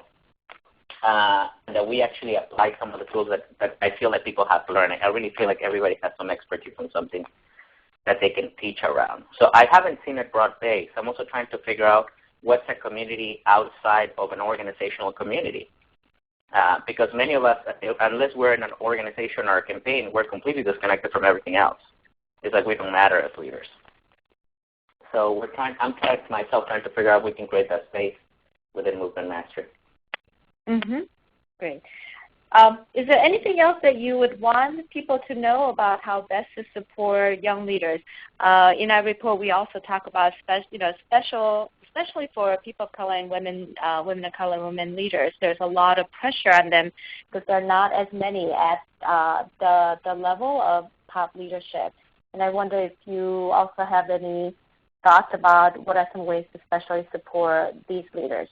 And that we actually apply some of the tools that I feel that people have to learn. I really feel like everybody has some expertise on something that they can teach around. So I haven't seen it broad-based. I'm also trying to figure out what's a community outside of an organizational community. Because many of us, unless we're in an organization or a campaign, we're completely disconnected from everything else. It's like we don't matter as leaders. So I'm trying to figure out if we can create that space within Movement Mastery. Great. Is there anything else that you would want people to know about how best to support young leaders? In our report, we also talk about especially for people of color and women of color, women leaders. There's a lot of pressure on them because there are not as many at the level of top leadership. And I wonder if you also have any thoughts about what are some ways to especially support these leaders.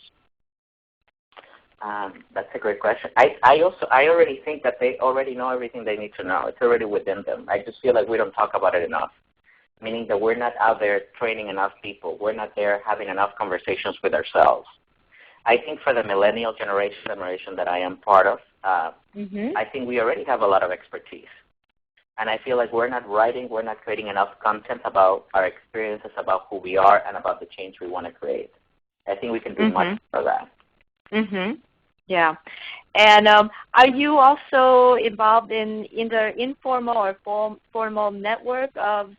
That's a great question. I already think that they already know everything they need to know. It's already within them. I just feel like we don't talk about it enough, meaning that we're not out there training enough people. We're not there having enough conversations with ourselves. I think for the millennial generation that I am part of, I think we already have a lot of expertise. And I feel like we're not creating enough content about our experiences, about who we are, and about the change we want to create. I think we can do much for that. Yeah. And are you also involved in either informal or formal network of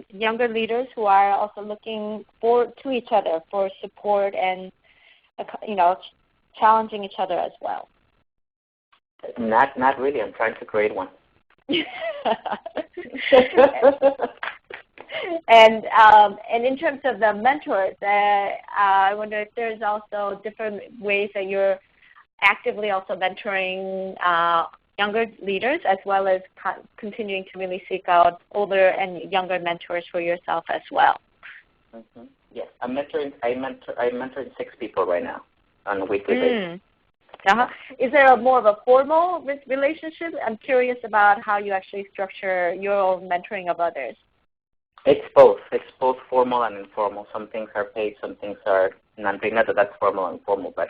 younger leaders who are also looking to each other for support and, challenging each other as well? Not really. I'm trying to create one. And in terms of the mentors, I wonder if there's also different ways that you're actively also mentoring younger leaders, as well as continuing to really seek out older and younger mentors for yourself as well. Yes, I'm mentoring 6 people right now on a weekly basis. Is there more of a formal relationship? I'm curious about how you actually structure your own mentoring of others. It's both. It's both formal and informal. Some things are paid, some things are non-paid. Not that that's formal and informal, but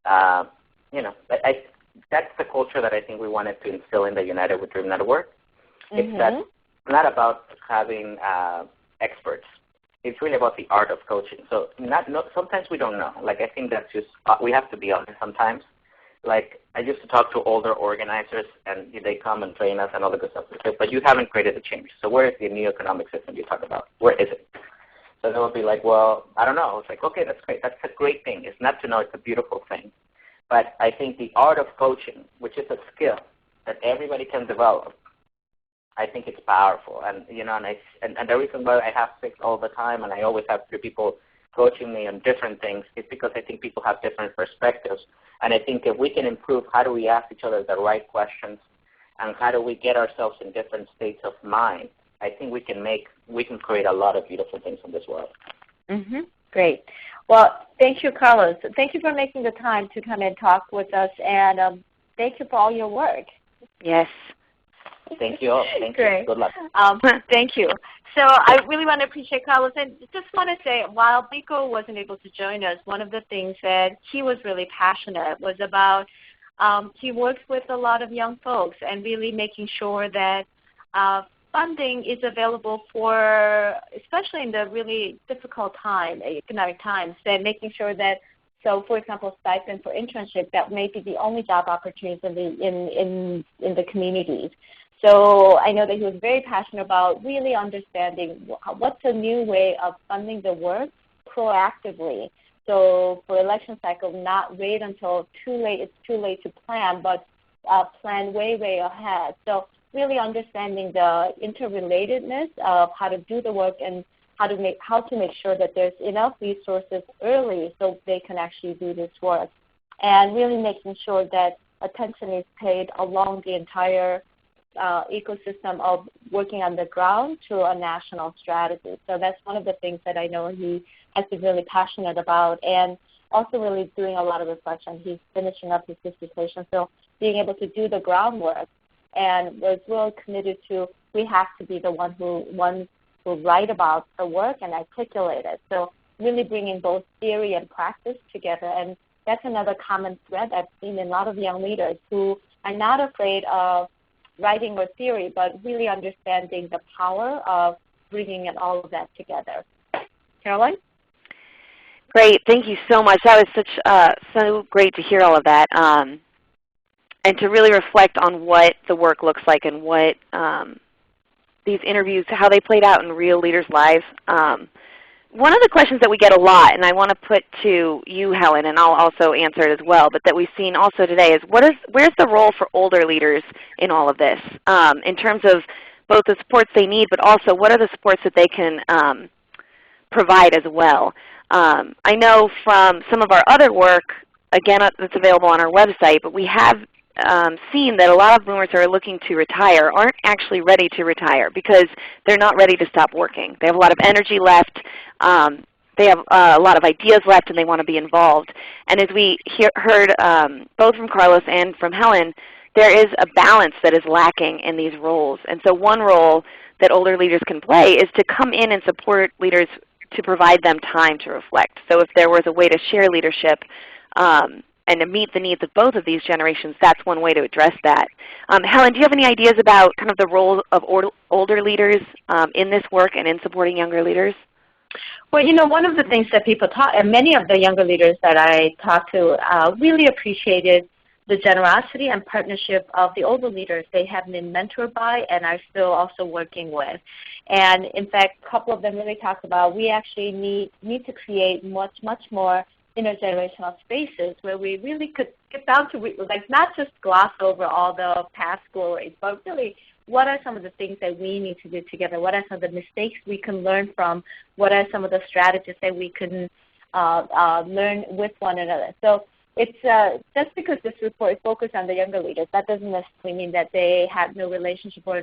that's the culture that I think we wanted to instill in the United We Dream Network. It's that it's not about having experts. it's really about the art of coaching. So sometimes we don't know. Like I think that's just, we have to be honest sometimes. Like I used to talk to older organizers and they come and train us and all the good stuff. But you haven't created the change. So where is the new economic system you talk about? Where is it? So they will be like, well, I don't know. It's like, okay, that's great. That's a great thing. It's not to know. It's a beautiful thing. But I think the art of coaching, which is a skill that everybody can develop, I think it's powerful. And and the reason why I have 6 all the time, and I always have 3 people coaching me on different things, is because I think people have different perspectives. And I think if we can improve how do we ask each other the right questions, and how do we get ourselves in different states of mind, I think we can create a lot of beautiful things in this world. Great. Well, thank you, Carlos. Thank you for making the time to come and talk with us, and thank you for all your work. Yes. Thank you all. Thank Great. you. Good luck. Thank you. So I really want to appreciate Carlos. And just want to say, while Nico wasn't able to join us, one of the things that he was really passionate was about, he works with a lot of young folks and really making sure that funding is available for, especially in the really difficult economic times, and making sure that, so for example, stipend for internship, that may be the only job opportunities in the communities. So I know that he was very passionate about really understanding what's a new way of funding the work proactively. So for election cycle, not wait until it's too late to plan, but plan way, way ahead. So really understanding the interrelatedness of how to do the work and how to make sure that there's enough resources early so they can actually do this work. And really making sure that attention is paid along the entire ecosystem of working on the ground to a national strategy. So that's one of the things that I know he has been really passionate about, and also really doing a lot of reflection. He's finishing up his dissertation, so being able to do the groundwork, and was really committed to, we have to be the one who write about the work and articulate it. So really bringing both theory and practice together, and that's another common thread I've seen in a lot of young leaders who are not afraid of writing or theory, but really understanding the power of bringing all of that together. Caroline? Great. Thank you so much. That was so great to hear all of that, and to really reflect on what the work looks like and what these interviews, how they played out in real leaders' lives. One of the questions that we get a lot, and I want to put to you, Helen, and I'll also answer it as well, but that we've seen also today is where's the role for older leaders in all of this, in terms of both the supports they need, but also what are the supports that they can provide as well. I know from some of our other work, again, that's available on our website, but we have seen that a lot of boomers who are looking to retire aren't actually ready to retire because they're not ready to stop working. They have a lot of energy left. They have a lot of ideas left, and they want to be involved. And as we heard both from Carlos and from Helen, there is a balance that is lacking in these roles. And so one role that older leaders can play is to come in and support leaders to provide them time to reflect. So if there was a way to share leadership and to meet the needs of both of these generations, that's one way to address that. Helen, do you have any ideas about kind of the role of older leaders in this work and in supporting younger leaders? Well, one of the things that people talk, and many of the younger leaders that I talked to really appreciated the generosity and partnership of the older leaders they have been mentored by and are still also working with. And in fact, a couple of them really talked about we actually need to create much more intergenerational spaces where we really could get down to, like, not just gloss over all the past glories, but really what are some of the things that we need to do together? What are some of the mistakes we can learn from? What are some of the strategies that we can learn with one another? So it's just because this report is focused on the younger leaders, that doesn't necessarily mean that they have no relationship or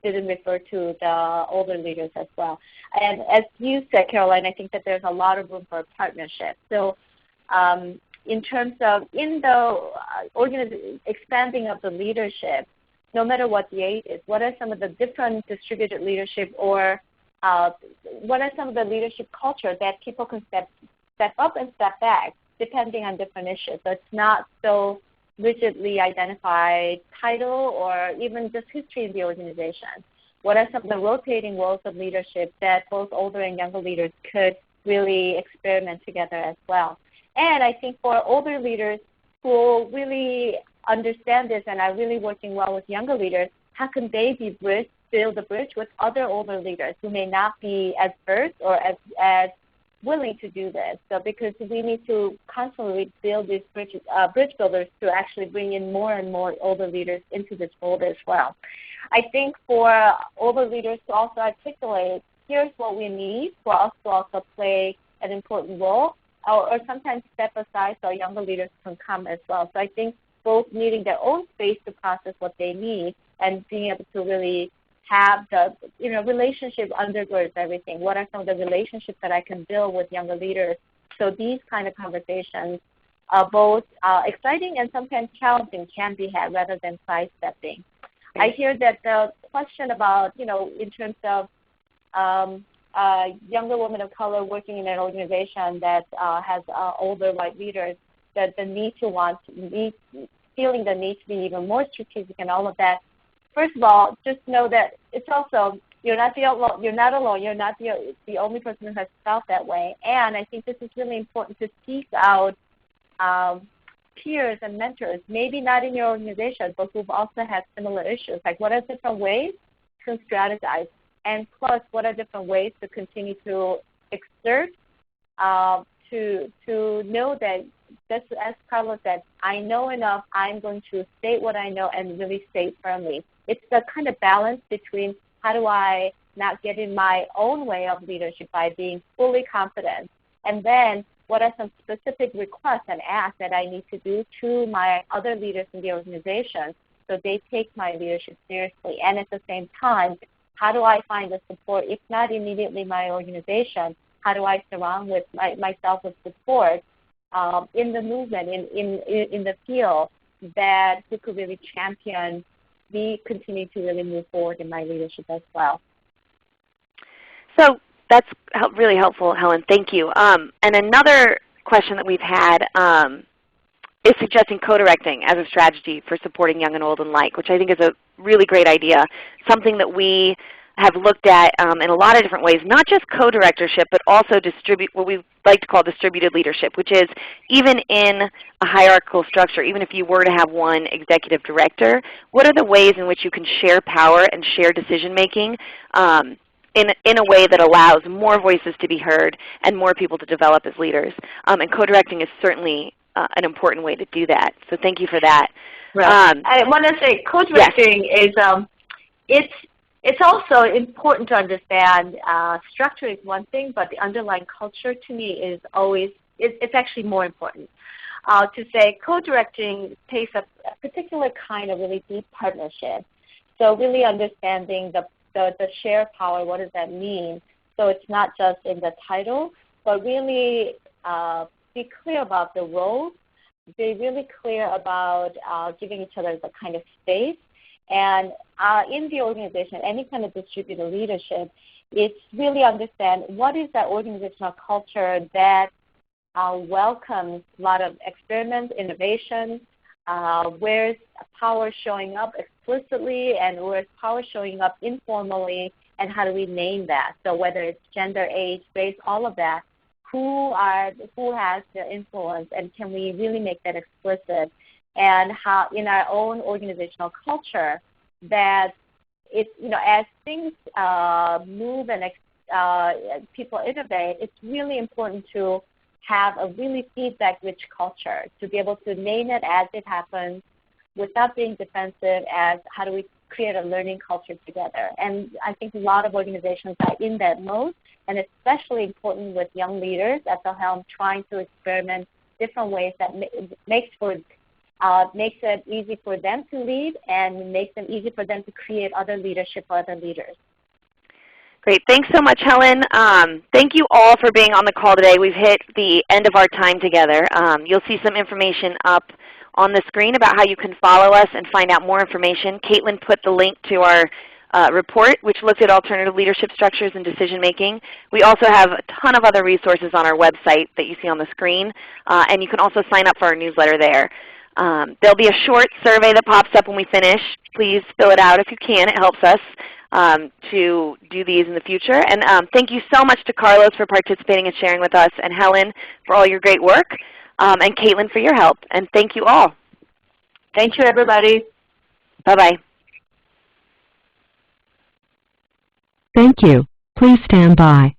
didn't refer to the older leaders as well. And as you said, Caroline, I think that there's a lot of room for partnership. So in terms of expanding of the leadership, no matter what the age is, what are some of the different distributed leadership, or what are some of the leadership culture that people can step up and step back depending on different issues? So it's not so rigidly identified title or even just history in the organization. what are some of the rotating roles of leadership that both older and younger leaders could really experiment together as well. And I think for older leaders who really understand this and are really working well with younger leaders, how can they build the bridge with other older leaders who may not be as versed or as willing to do this? So because we need to constantly build these bridge builders to actually bring in more and more older leaders into this fold as well. I think for older leaders to also articulate, here's what we need for us to also play an important role, or sometimes step aside so younger leaders can come as well. So I think both needing their own space to process what they need and being able to really have the relationship undergirds everything. What are some of the relationships that I can build with younger leaders? So these kind of conversations are both exciting and sometimes challenging can be had rather than sidestepping. I hear that the question about, in terms of younger women of color working in an organization that has older white leaders, that the feeling the need to be even more strategic and all of that. First of all, just know that it's also, you're not alone. You're not the only person who has felt that way. And I think this is really important to seek out peers and mentors, maybe not in your organization, but who've also had similar issues. Like, what are different ways to strategize? And plus, what are different ways to continue to exert, to know that, just as Carlos said, I know enough, I'm going to state what I know and really state firmly. It's the kind of balance between how do I not get in my own way of leadership by being fully confident, and then what are some specific requests and asks that I need to do to my other leaders in the organization so they take my leadership seriously. And at the same time, how do I find the support, if not immediately my organization, how do I surround myself with support in the movement, in the field, that who could really champion me continue to really move forward in my leadership as well. So that's really helpful, Helen. Thank you. And another question that we've had is suggesting co-directing as a strategy for supporting young and old alike, which I think is a really great idea, something that we have looked at in a lot of different ways, not just co-directorship, but also what we like to call distributed leadership, which is even in a hierarchical structure, even if you were to have one executive director, what are the ways in which you can share power and share decision-making in a way that allows more voices to be heard and more people to develop as leaders? And co-directing is certainly an important way to do that. So thank you for that. Right. I want to say co-directing is it's also important to understand structure is one thing, but the underlying culture to me is always, it's actually more important. To say co-directing takes a particular kind of really deep partnership. So really understanding the shared power, what does that mean? So it's not just in the title, but really be clear about the roles, be really clear about giving each other the kind of space. And in the organization, any kind of distributed leadership, it's really understand what is that organizational culture that welcomes a lot of experiments, innovation, where's power showing up explicitly and where's power showing up informally, and how do we name that? So whether it's gender, age, race, all of that, who has the influence, and can we really make that explicit? And how in our own organizational culture that it's, as things move and people innovate, it's really important to have a really feedback-rich culture, to be able to name it as it happens without being defensive, as how do we create a learning culture together. And I think a lot of organizations are in that mode, and especially important with young leaders at the helm trying to experiment different ways that makes it easy for them to lead and makes it easy for them to create other leadership for other leaders. Great. Thanks so much, Helen. Thank you all for being on the call today. We've hit the end of our time together. You'll see some information up on the screen about how you can follow us and find out more information. Caitlin put the link to our report, which looked at alternative leadership structures and decision making. We also have a ton of other resources on our website that you see on the screen, and you can also sign up for our newsletter there. There'll be a short survey that pops up when we finish. Please fill it out if you can. It helps us. to do these in the future. And thank you so much to Carlos for participating and sharing with us, and Helen for all your great work, and Caitlin for your help. And thank you all. Thank you, everybody. Bye-bye. Thank you. Please stand by.